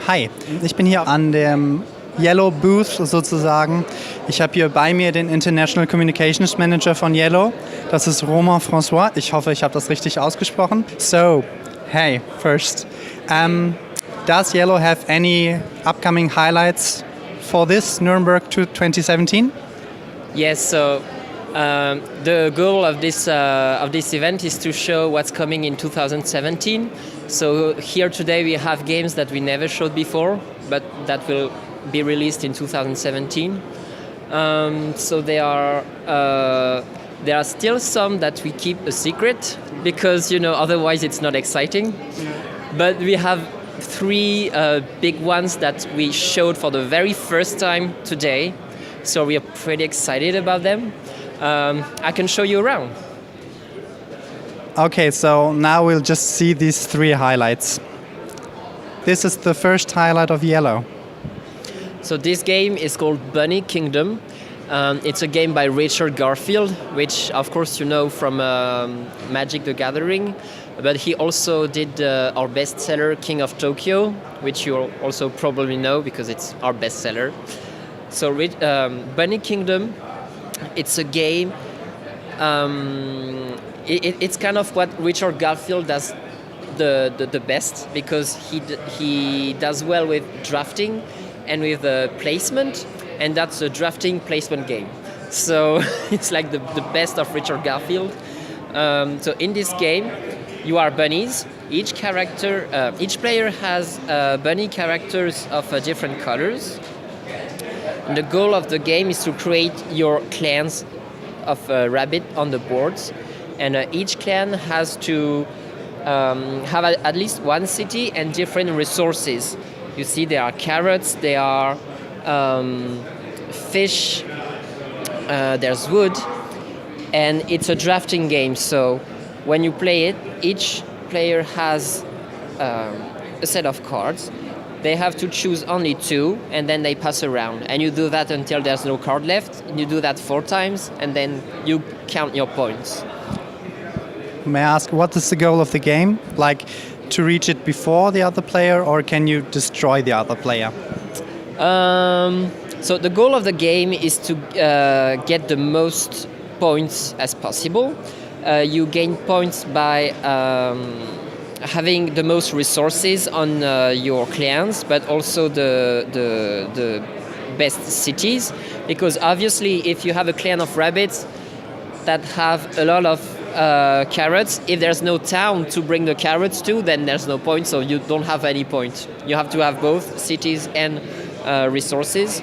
Hi, ich bin hier an dem Yellow Booth sozusagen. Ich habe hier bei mir den International Communications Manager von Yellow. Das ist Romain Francois. Ich hoffe, ich habe das richtig ausgesprochen. So, hey, first, does Yellow have any upcoming highlights for this Nürnberg 2017? Yes, so the goal of this event is to show what's coming in 2017. So here today we have games that we never showed before, but that will be released in 2017. So there are still some that we keep a secret because otherwise it's not exciting. Yeah. But we have three big ones that we showed for the very first time today. So we are pretty excited about them. I can show you around. Okay, so now we'll just see these three highlights. This is the first highlight of Yellow. So this game is called Bunny Kingdom. It's a game by Richard Garfield, which of course you know from Magic the Gathering, but he also did our bestseller King of Tokyo, which you also probably know because it's our bestseller. So Bunny Kingdom, it's a game. It's kind of what Richard Garfield does the best because he does well with drafting and with placement, and that's a drafting placement game. So it's like the best of Richard Garfield. So in this game, you are bunnies. Each player has bunny characters of different colors. And the goal of the game is to create your clans of rabbit on the boards, and each clan has to have at least one city and different resources. You see, there are carrots, there are fish, there's wood, and it's a drafting game. So when you play it, each player has a set of cards. They have to choose only two, and then they pass around. And you do that until there's no card left. You do that 4 times, and then you count your points. May I ask, what is the goal of the game? Like, to reach it before the other player, or can you destroy the other player? So the goal of the game is to get the most points as possible. You gain points by having the most resources on your clans, but also the best cities. Because obviously, if you have a clan of rabbits that have a lot of carrots, if there's no town to bring the carrots to, then there's no point, so you don't have any point. You have to have both cities and resources.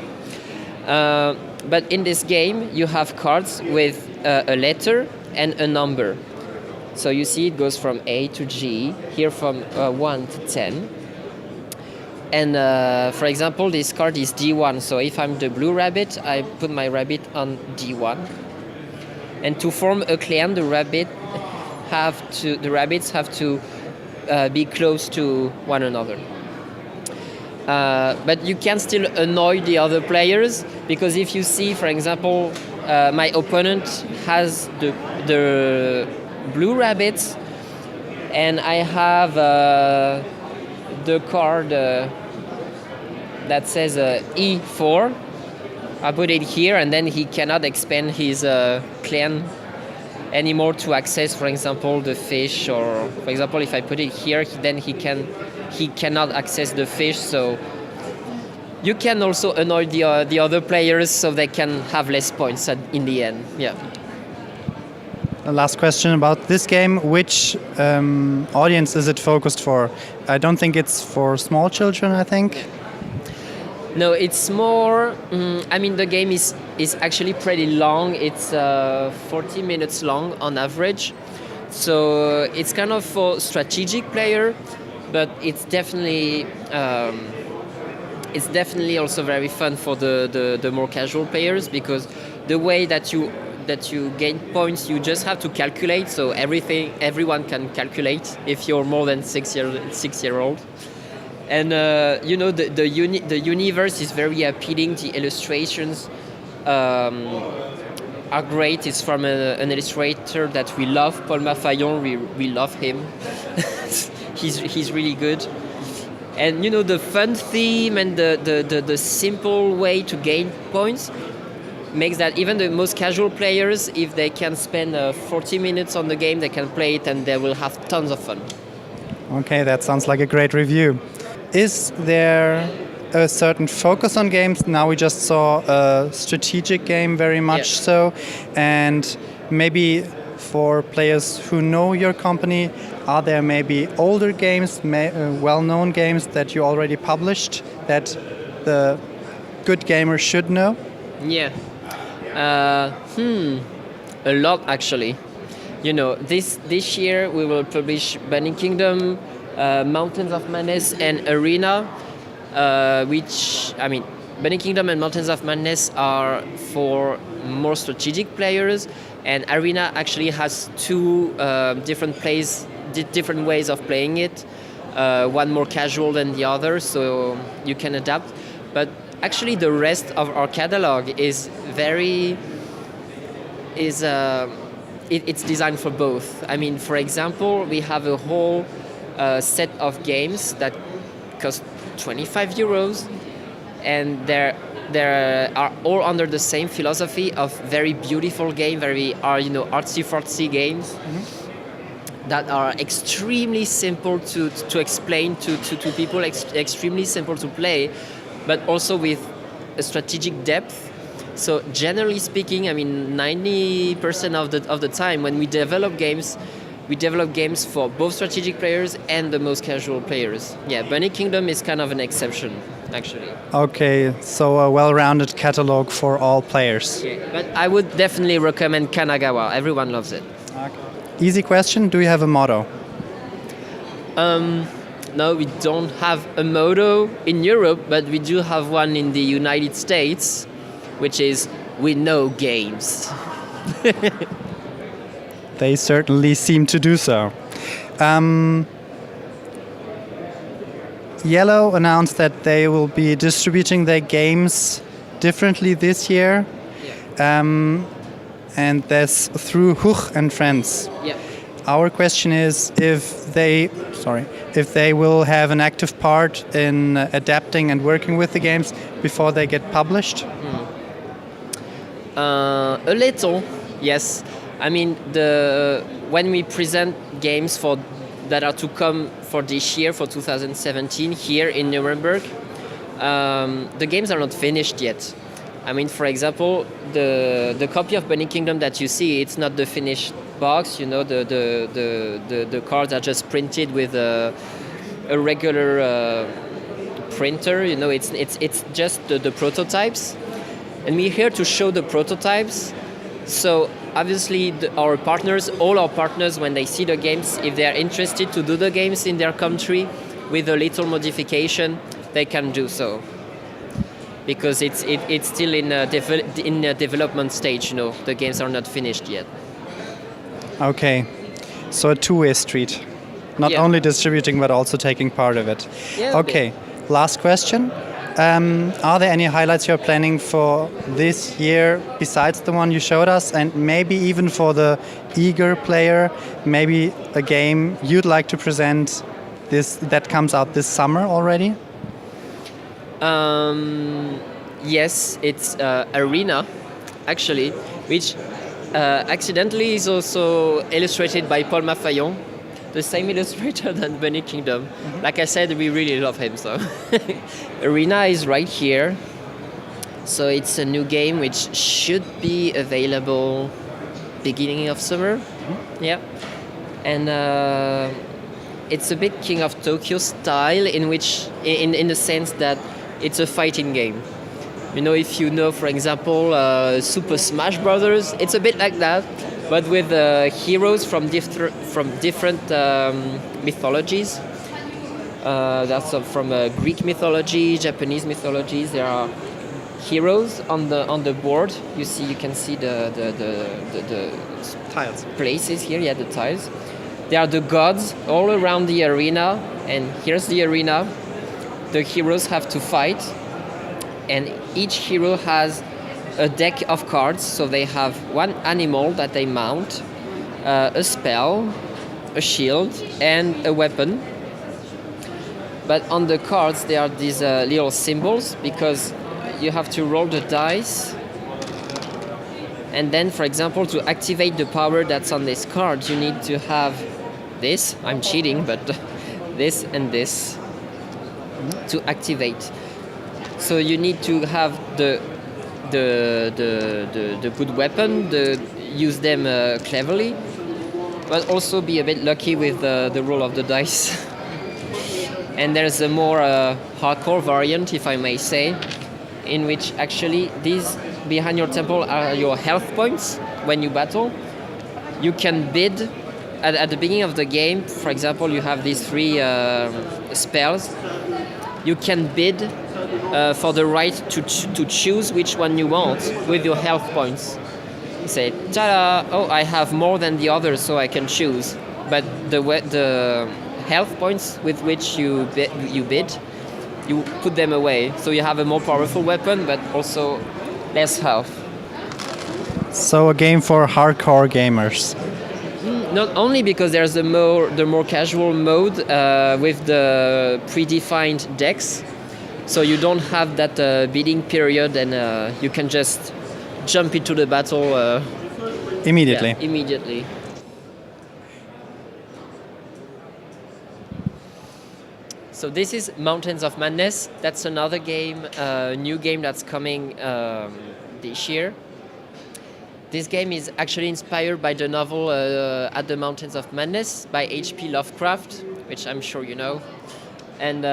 But in this game, you have cards with a letter and a number. So you see it goes from A to G, here from 1 to 10. And for example, this card is D1. So if I'm the blue rabbit, I put my rabbit on D1. And to form a clan, the rabbits have to be close to one another. But you can still annoy the other players, because if you see, for example, my opponent has the blue rabbits, and I have the card that says E4. I put it here, and then he cannot expand his clan anymore to access, for example, the fish. Or, for example, if I put it here, then he cannot access the fish. So you can also annoy the other players, so they can have less points in the end. Yeah. The last question about this game: which audience is it focused for? I don't think it's for small children, I think. No, it's more. The game is actually pretty long. It's 40 minutes long on average. So it's kind of for strategic player, but it's definitely also very fun for the more casual players, because the way that you gain points, you just have to calculate. So everyone can calculate if you're more than 6-year-old. And the universe is very appealing. The illustrations are great. It's from an illustrator that we love, Paul Maffayon. We love him. He's really good. And the fun theme and the simple way to gain points makes that even the most casual players, if they can spend 40 minutes on the game, they can play it and they will have tons of fun. Okay, that sounds like a great review. Is there a certain focus on games? Now we just saw a strategic game, very much so, and maybe for players who know your company, are there maybe older games, well-known games that you already published that the good gamer should know? Yeah. A lot actually. This year we will publish Burning Kingdom, Mountains of Madness, and Arena. Burning Kingdom and Mountains of Madness are for more strategic players, and Arena actually has two different ways of playing it. One more casual than the other, so you can adapt. But actually, the rest of our catalog it's designed for both. For example, we have a whole set of games that cost 25 euros, and they are all under the same philosophy of very beautiful game, very artsy-fartsy games that are extremely simple to explain to people, extremely simple to play, but also with a strategic depth. So generally speaking, 90% of the time when we develop games for both strategic players and the most casual players. Yeah, Burning Kingdom is kind of an exception, actually. Okay, so a well-rounded catalog for all players. Yeah, but I would definitely recommend Kanagawa. Everyone loves it. Okay. Easy question, do you have a motto? No, we don't have a motto in Europe, but we do have one in the United States, which is, we know games. They certainly seem to do so. Yellow announced that they will be distributing their games differently this year. Yeah. And that's through Huch and Friends. Yeah. Our question is if they will have an active part in adapting and working with the games before they get published. A little, yes. When we present games that are to come for this year, for 2017, here in Nuremberg, the games are not finished yet. For example, the copy of Burning Kingdom that you see, it's not the finished box. The cards are just printed with a regular printer. It's just the prototypes, and we're here to show the prototypes. So obviously, all our partners, when they see the games, if they are interested to do the games in their country with a little modification, they can do so. Because it's still in a development stage. The games are not finished yet. Okay, so a two-way street, not only distributing but also taking part of it. Yeah, okay, last question. Are there any highlights you're planning for this year besides the one you showed us, and maybe even for the eager player, maybe a game you'd like to present that comes out this summer already? Yes, it's Arena, actually, which accidentally is also illustrated by Paul Maffaillon, the same illustrator than Burning Kingdom. Mm-hmm. Like I said, we really love him, so. Arena is right here. So it's a new game which should be available beginning of summer. Mm-hmm. Yeah. And it's a bit King of Tokyo style in the sense that it's a fighting game. If you know, for example, Super Smash Brothers, it's a bit like that, but with heroes from different mythologies. That's from Greek mythology, Japanese mythologies. There are heroes on the board. You can see the tiles places here. Yeah, the tiles. They are the gods all around the arena, and here's the arena. The heroes have to fight, and each hero has a deck of cards. So they have one animal that they mount, a spell, a shield, and a weapon. But on the cards, there are these little symbols because you have to roll the dice. And then, for example, to activate the power that's on this card, you need to have this. I'm cheating, but this and this to activate. So you need to have the good weapon, use them cleverly, but also be a bit lucky with the roll of the dice. And there's a more hardcore variant, if I may say, in which actually these behind your temple are your health points when you battle. You can bid at the beginning of the game. For example, you have these 3 spells. You can bid for the right to choose which one you want with your health points. You say, ta-da! Oh, I have more than the others, so I can choose. But the health points with which you bid, you put them away. So you have a more powerful weapon, but also less health. So a game for hardcore gamers. Not only because there's the more casual mode with the predefined decks, so you don't have that bidding period, and you can just jump into the battle Immediately. Yeah, immediately. So this is Mountains of Madness. That's another game, new game that's coming this year. This game is actually inspired by the novel At the Mountains of Madness by H.P. Lovecraft, which I'm sure you know. And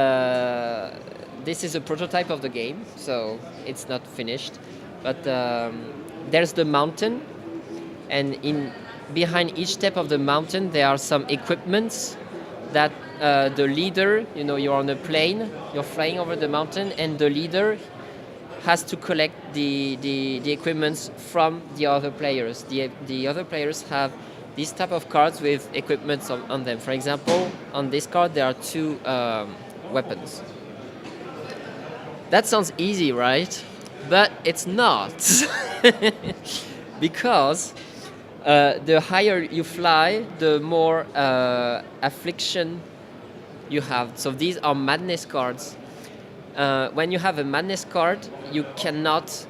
this is a prototype of the game, so it's not finished. But there's the mountain, and behind each step of the mountain there are some equipments that the leader, you're on a plane, you're flying over the mountain, and the leader has to collect the equipments from the other players. The other players have these type of cards with equipments on them. For example, on this card there are 2 weapons. That sounds easy, right? But it's not. Because the higher you fly, the more affliction you have. So these are madness cards. When you have a madness card, you cannot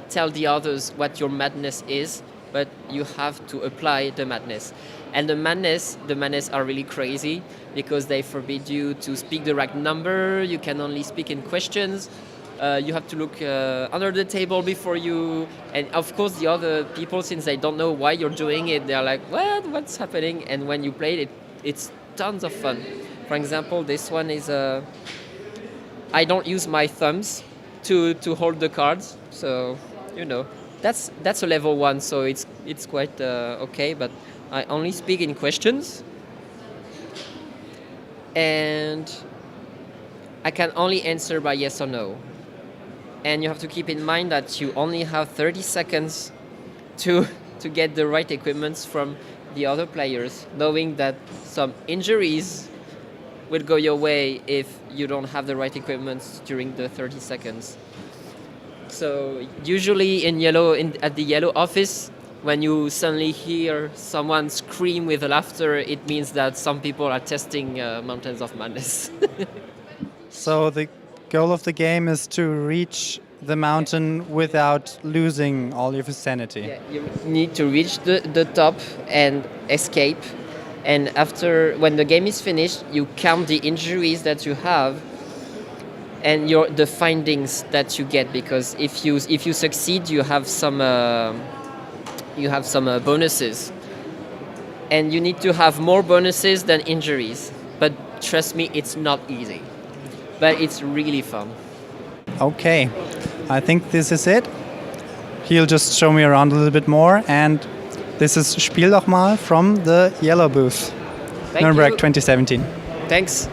tell the others what your madness is, but you have to apply the madness. And the madness are really crazy because they forbid you to speak the right number. You can only speak in questions. You have to look under the table before you... And of course the other people, since they don't know why you're doing it, they're like, what's happening? And when you play it, it's tons of fun. For example, this one is... I don't use my thumbs to hold the cards, so that's a level 1, so it's quite okay. But I only speak in questions, and I can only answer by yes or no. And you have to keep in mind that you only have 30 seconds to get the right equipments from the other players, knowing that some injuries will go your way if you don't have the right equipment during the 30 seconds. So usually at the yellow office, when you suddenly hear someone scream with laughter, it means that some people are testing Mountains of Madness. So the goal of the game is to reach the mountain without losing all your sanity. Yeah, you need to reach the top and escape. And when the game is finished, you count the injuries that you have and the findings that you get. Because if you succeed, you have some bonuses, and you need to have more bonuses than injuries. But trust me, it's not easy, but it's really fun. Okay, I think this is it. He'll just show me around a little bit more, and this is Spiel doch mal from the Yellow booth, Thank Nürnberg you. 2017. Thanks.